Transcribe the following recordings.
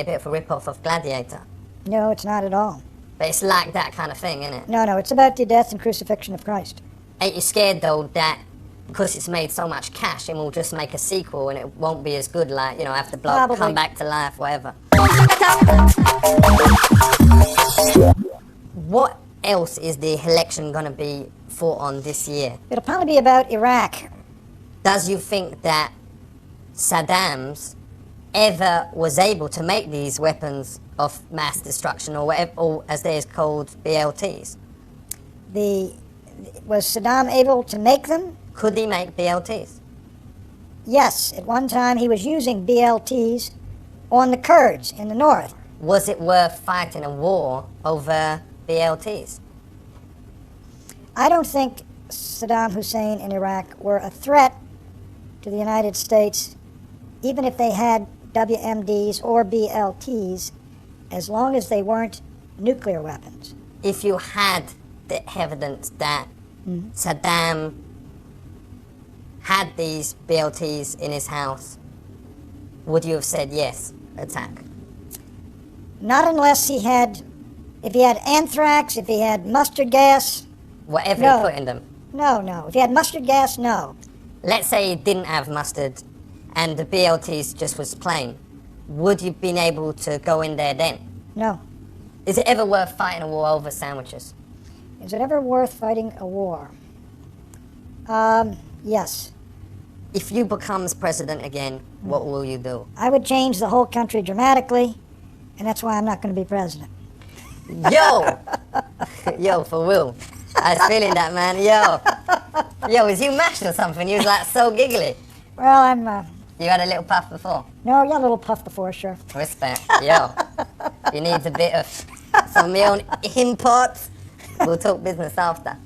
A bit of a rip-off of Gladiator. No, it's not at all. But it's like that kind of thing, isn't it? No, it's about the death and crucifixion of Christ. Ain't you scared, though, that because it's made so much cash, it will just make a sequel and it won't be as good, like, you know, have the bloke Probably. come back to life, whatever. What else is the election going to be fought on this year? It'll probably be about Iraq. Does you think that Saddam's ever was able to make these weapons of mass destruction, or whatever, or as they is called, BLTs? Was Saddam able to make them? Could he make BLTs? Yes, at one time he was using BLTs on the Kurds in the north. Was it worth fighting a war over BLTs? I don't think Saddam Hussein and Iraq were a threat to the United States, even if they had WMDs or BLTs, as long as they weren't nuclear weapons. If you had the evidence that Saddam had these BLTs in his house, would you have said yes, attack? Not unless if he had anthrax, if he had mustard gas. Whatever No. he put in them. No. If he had mustard gas, no. Let's say he didn't have mustard and the BLTs just was plain. Would you have been able to go in there then? No. Is it ever worth fighting a war over sandwiches? Is it ever worth fighting a war? Yes. If you becomes president again, what will you do? I would change the whole country dramatically, and that's why I'm not going to be president. Yo! Yo, for real. I was feeling that, man. Yo, was you mashed or something? You was like so giggly. Well, I'm, You had a little puff before? no, yeah, a little puff before, sure. Respect. Yo. You need a bit of some of my own imports. We'll talk business after.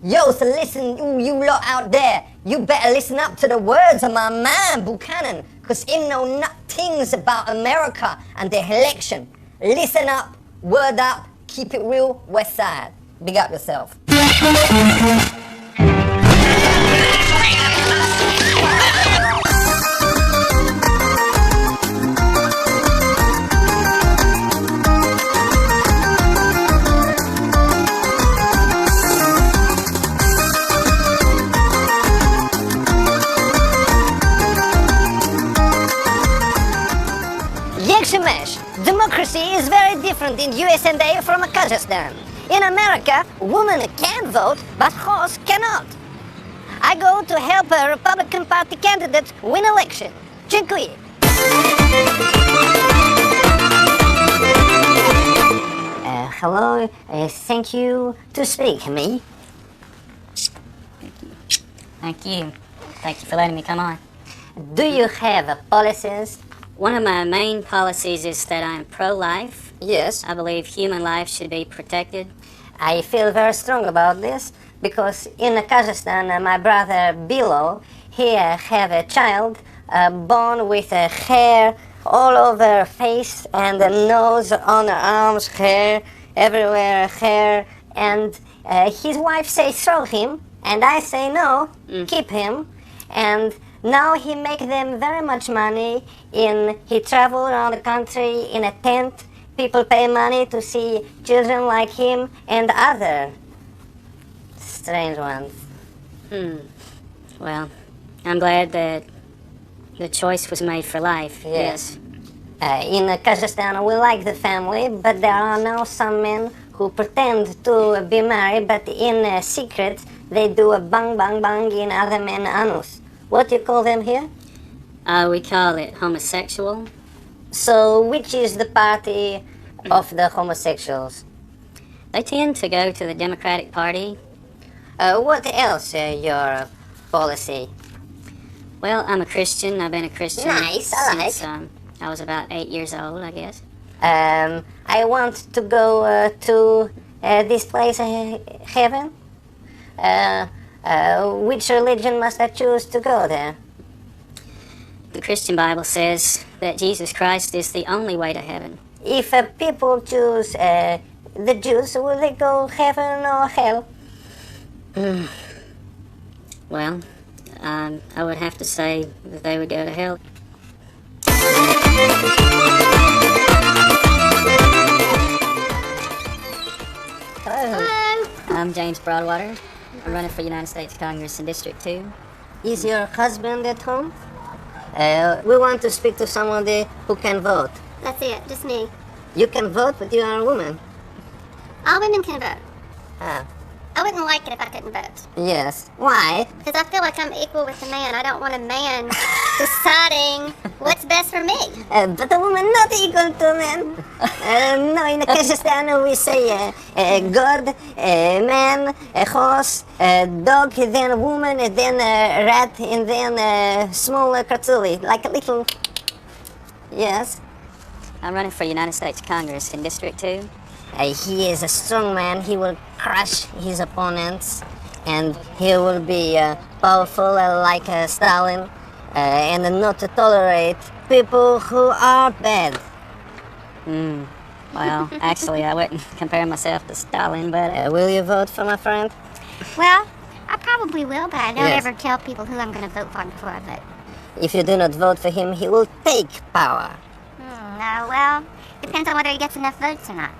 Yo, so listen, you lot out there, you better listen up to the words of my man, Buchanan, because he know things about America and the election. Listen up, word up, keep it real, West Side. Big up yourself. Yekshimesh, democracy is very different in USA from Kazakhstan. In America, women can vote, but horse cannot. I go to help a Republican Party candidate win election. Dziękuję. Hello, thank you to speak me. Thank you. Thank you for letting me come on. Do you have policies? One of my main policies is that I am pro-life. Yes. I believe human life should be protected. I feel very strong about this because in Kazakhstan, my brother Bilo, he have a child born with hair all over her face and the nose on her arms, hair everywhere, hair. And his wife says throw him, and I say no, keep him. And now he make them very much money. He travel around the country in a tent. People pay money to see children like him and other strange ones. Well, I'm glad that the choice was made for life. Yes. In Kazakhstan, we like the family, but there are now some men who pretend to be married, but in secret they do a bang bang bang in other men's anus. What do you call them here? We call it homosexual. So, which is the party of the homosexuals? They tend to go to the Democratic Party. What else your policy? Well, I'm a Christian. I've been a Christian Nice, I like. since I was about 8 years old, I guess. I want to go to this place, heaven. Which religion must I choose to go there? The Christian Bible says that Jesus Christ is the only way to heaven. If people choose the Jews, will they go heaven or hell? Well, I would have to say that they would go to hell. I'm James Broadwater. I'm running for United States Congress in District 2. Is your husband at home? We want to speak to someone there who can vote. That's it, just me. You can vote, but you are a woman. All women can vote. Ah, I wouldn't like it if I couldn't vote. yes. Why? Because I feel like I'm equal with a man. I don't want a man deciding what's best for me. But a woman not equal to man. No, in Kazakhstan we say God, man, a horse, dog, then a woman, and then a rat, and then a small katsuli, like a little. Yes. I'm running for United States Congress in District 2. He is a strong man. He will crush his opponents, and he will be powerful like Stalin, and not to tolerate people who are bad. Well, actually, I wouldn't compare myself to Stalin, but Will you vote for my friend? Well, I probably will, but I don't Yes. ever tell people who I'm going to vote for before I vote. If you do not vote for him, he will take power. Well, depends on whether he gets enough votes or not.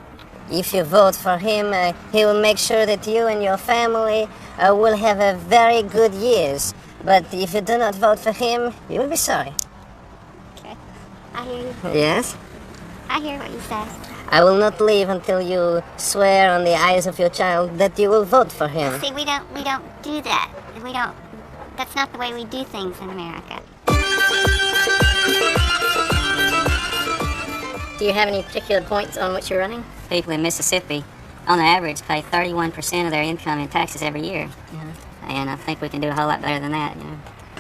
If you vote for him, he will make sure that you and your family will have a very good years. But if you do not vote for him, you will be sorry. Okay. I hear you. Yes? I hear what you say. I will not leave until you swear on the eyes of your child that you will vote for him. See, we don't do that. That's not the way we do things in America. do you have any particular points on which you're running? People in Mississippi, on average, pay 31% of their income in taxes every year. And I think we can do a whole lot better than that.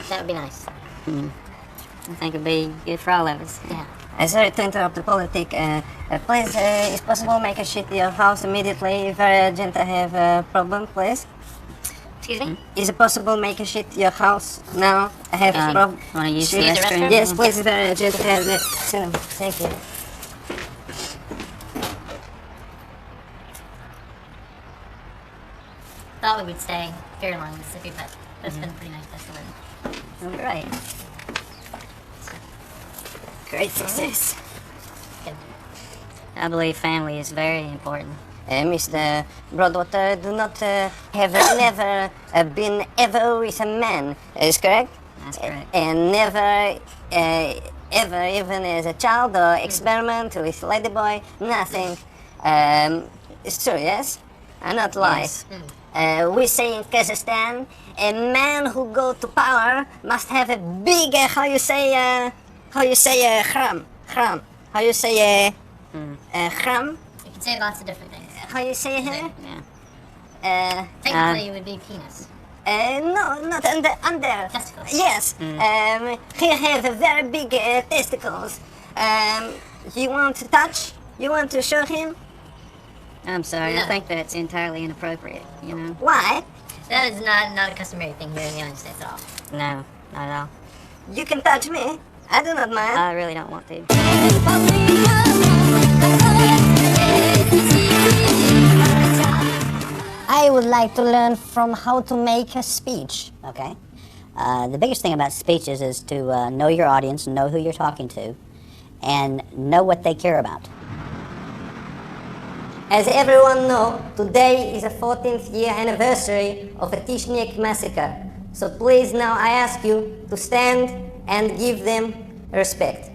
That would be nice. I think it would be good for all of us. Yeah. Sorry to interrupt the politic. Please, is possible make a shit your house immediately? Very urgent. I have a problem, please. Excuse me? Is it possible make a shit your house now? I have a problem. Want to use the Shit. restroom? Yes, please. Very urgent. I have it. Thank you. Thought we would stay here long in Mississippi, but it's been a pretty nice place to live. Right. Great success. I believe family is very important. Mr. Broadwater, do not have never been ever with a man. Is correct? That's correct. And never, ever, even as a child or experiment with ladyboy, nothing. It's true, yes? I'm not lying. Yes. We say in Kazakhstan, a man who go to power must have a big, how you say, khram. How you say, khram? You can say lots of different things. How you say here? Yeah. Technically, it would be penis. No, not under. Testicles. Yes. He have a very big testicles. You want to touch? You want to show him? I'm sorry. No. I think that's entirely inappropriate. You know? Why? That is not a customary thing here in the United States at all. No, not at all. You can touch me. I do not mind. I really don't want to. I would like to learn from how to make a speech, okay? The biggest thing about speeches is to know your audience, know who you're talking to, and know what they care about. As everyone know, today is the 14th year anniversary of the Tishnik massacre. So please now I ask you to stand and give them respect.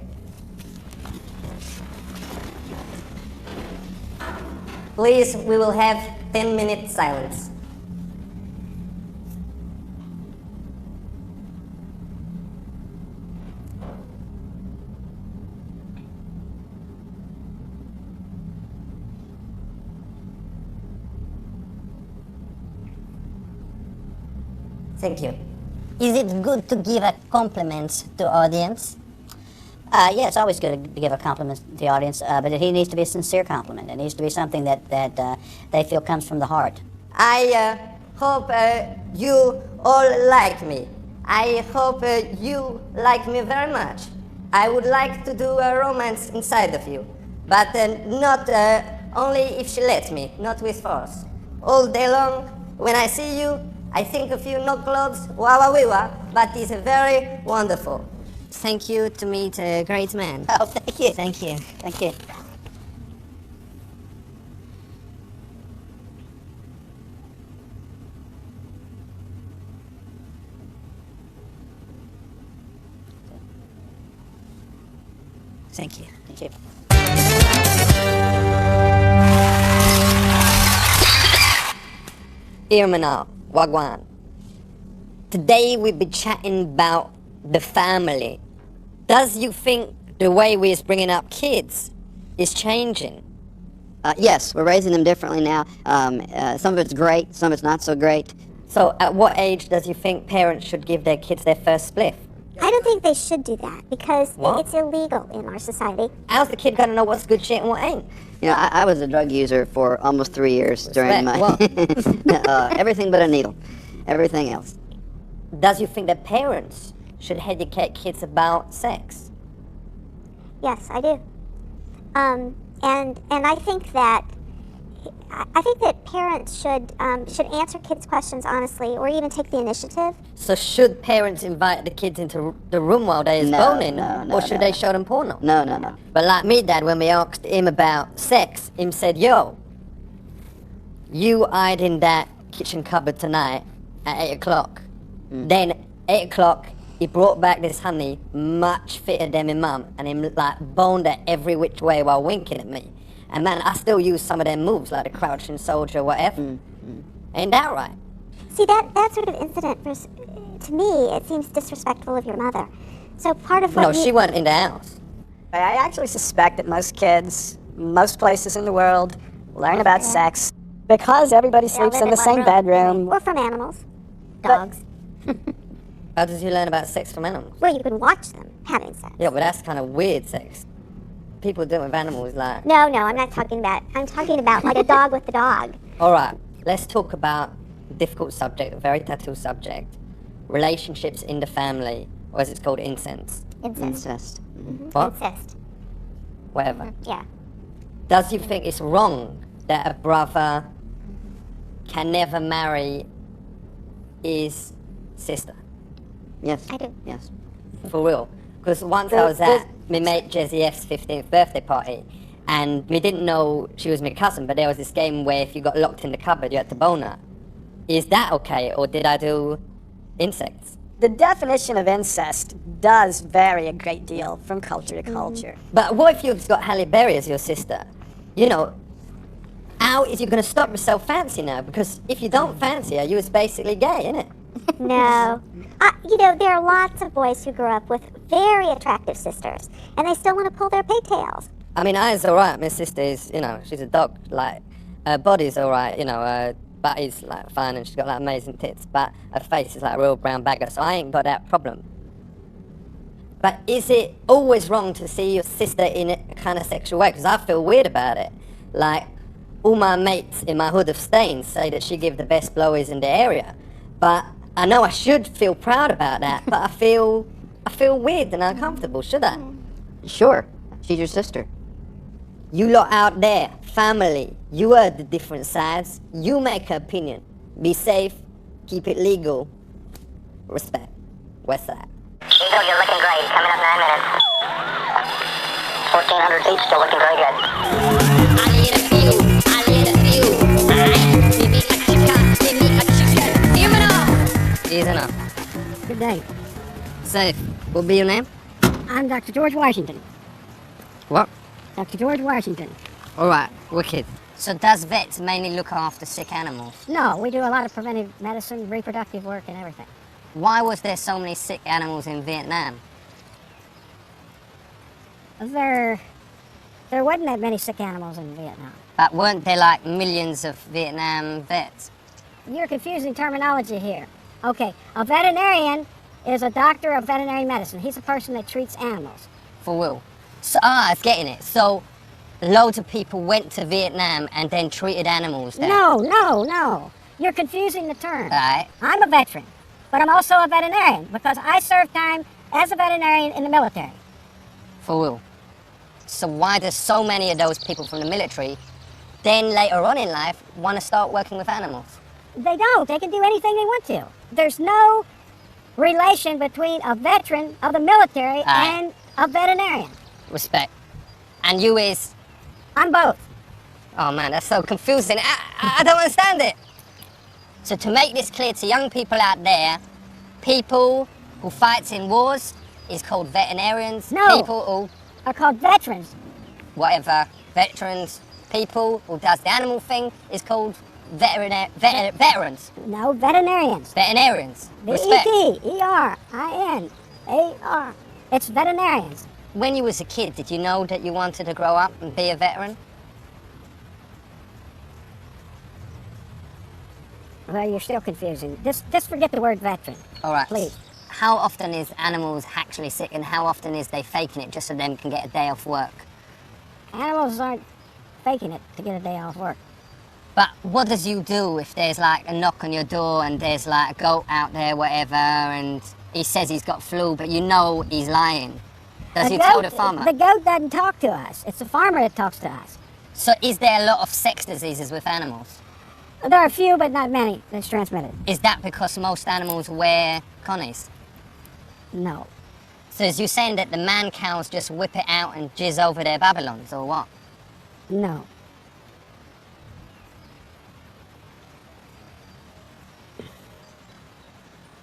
Please, we will have 10-minute silence. Thank you. Is it good to give a compliment to audience? Yeah, it's always good to give a compliment to the audience, but it needs to be a sincere compliment. It needs to be something that they feel comes from the heart. I hope you all like me. I hope you like me very much. I would like to do a romance inside of you, but not only if she lets me, not with force. All day long, when I see you, I think of you, no clothes, wah, but it's very wonderful. Thank you to meet a great man. Oh, thank you. Thank you. Thank you. Thank you. Thank you. Irmina Wagwan. Today we'll be chatting about the family. Does you think the way we're bringing up kids is changing? Yes, we're raising them differently now. Some of it's great, some of it's not so great. So at what age does you think parents should give their kids their first spliff? I don't think they should do that because What? it's illegal in our society. How's the kid gonna know what's good shit and what ain't? You know, I was a drug user for almost 3 years during my What? everything but a needle, everything else. Does you think that parents should educate kids about sex? Yes, I do. And I think that parents should answer kids' questions honestly, or even take the initiative. So should parents invite the kids into the room while they is No, boning, no, or should no. they show them porno? No, no, no. But like me, Dad, when we asked him about sex, him said, "Yo, you hide in that kitchen cupboard tonight at 8 o'clock." Then 8 o'clock, he brought back this honey much fitter than my mum, and him like boned her every which way while winking at me. And man, I still use some of them moves like the crouching soldier, whatever. Ain't that right? See, that sort of incident, to me, it seems disrespectful of your mother. So part of what No, you... she wasn't in the house. I actually suspect that most kids, most places in the world, learn about sex because everybody sleeps live in in the one same room. bedroom. Or from animals. But- Dogs. How did you learn about sex from animals? Well, you can watch them having sex. Yeah, but that's kind of weird sex. People do it with animals, like... No, I'm not talking about... I'm talking about like a dog with the dog. All right, let's talk about a difficult subject, a very tattoo subject. Relationships in the family, or as it's called, incest. Incest. What? Incest. Whatever. Yeah. Does you think it's wrong that a brother can never marry his sister? Yes. I do. Yes. For real. Because once I was at my mate Jezzy F's 15th birthday party, and we didn't know she was my cousin, but there was this game where if you got locked in the cupboard, you had to bone her. Is that okay, or did I do insects? The definition of incest does vary a great deal from culture to culture. But what if you've got Halle Berry as your sister? You know, how is you going to stop yourself fancying her? Because if you don't fancy her, you're basically gay, innit? No. You know, there are lots of boys who grew up with very attractive sisters, and they still want to pull their pigtails. I mean, I's alright. My sister is, you know, she's a dog. Like, her body's alright, you know, her body's like fine and she's got like amazing tits, but her face is like a real brown bagger, so I ain't got that problem. But is it always wrong to see your sister in a kind of sexual way? Because I feel weird about it. Like, all my mates in my hood of Staines say that she give the best blowies in the area. But I know I should feel proud about that, but I feel weird and uncomfortable, should I? Sure. She's your sister. You lot out there, family, you heard the different sides. You make an opinion. Be safe, keep it legal. Respect. West Side. Eagle, you're looking great. Coming up 9 minutes. 1,400 feet, still looking very good. I need a few. Give me a chicken. Hear me now. Easy enough. Good day. Safe. What be your name? I'm Dr. George Washington. What? Dr. George Washington. Alright, wicked. So does vets mainly look after sick animals? No, we do a lot of preventive medicine, reproductive work, and everything. Why was there so many sick animals in Vietnam? There wasn't that many sick animals in Vietnam. But weren't there like millions of Vietnam vets? You're confusing terminology here. Okay, a veterinarian is a doctor of veterinary medicine. He's a person that treats animals. For real. So, I was getting it. So, loads of people went to Vietnam and then treated animals there. No. You're confusing the term. Right. I'm a veteran, but I'm also a veterinarian because I served time as a veterinarian in the military. For real. So why do so many of those people from the military then later on in life want to start working with animals? They don't. They can do anything they want to. There's no relation between a veteran of the military and a veterinarian. Respect. And you is... I'm both. Oh man, that's so confusing. I don't understand it. So to make this clear to young people out there, people who fights in wars is called veterinarians. No. People who... are called veterans. Whatever veterans, people who does the animal thing is called veterans. No, veterinarians. Veterinarians. Respect. V-E-T-E-R-I-N-A-R. It's veterinarians. When you was a kid, did you know that you wanted to grow up and be a veteran? Well, you're still confusing. Just forget the word veteran. All right. Please. How often is animals actually sick, and how often is they faking it just so them can get a day off work? Animals aren't faking it to get a day off work. But what does you do if there's like a knock on your door and there's like a goat out there, whatever, and he says he's got flu, but you know he's lying? Does you tell the farmer? The goat doesn't talk to us. It's the farmer that talks to us. So is there a lot of sex diseases with animals? There are a few, but not many, that's transmitted. Is that because most animals wear connies? No. So is you saying that the man cows just whip it out and jizz over their Babylons, or what? No.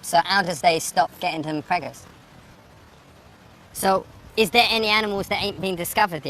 So how does they stop getting them preggers? So is there any animals that ain't been discovered yet?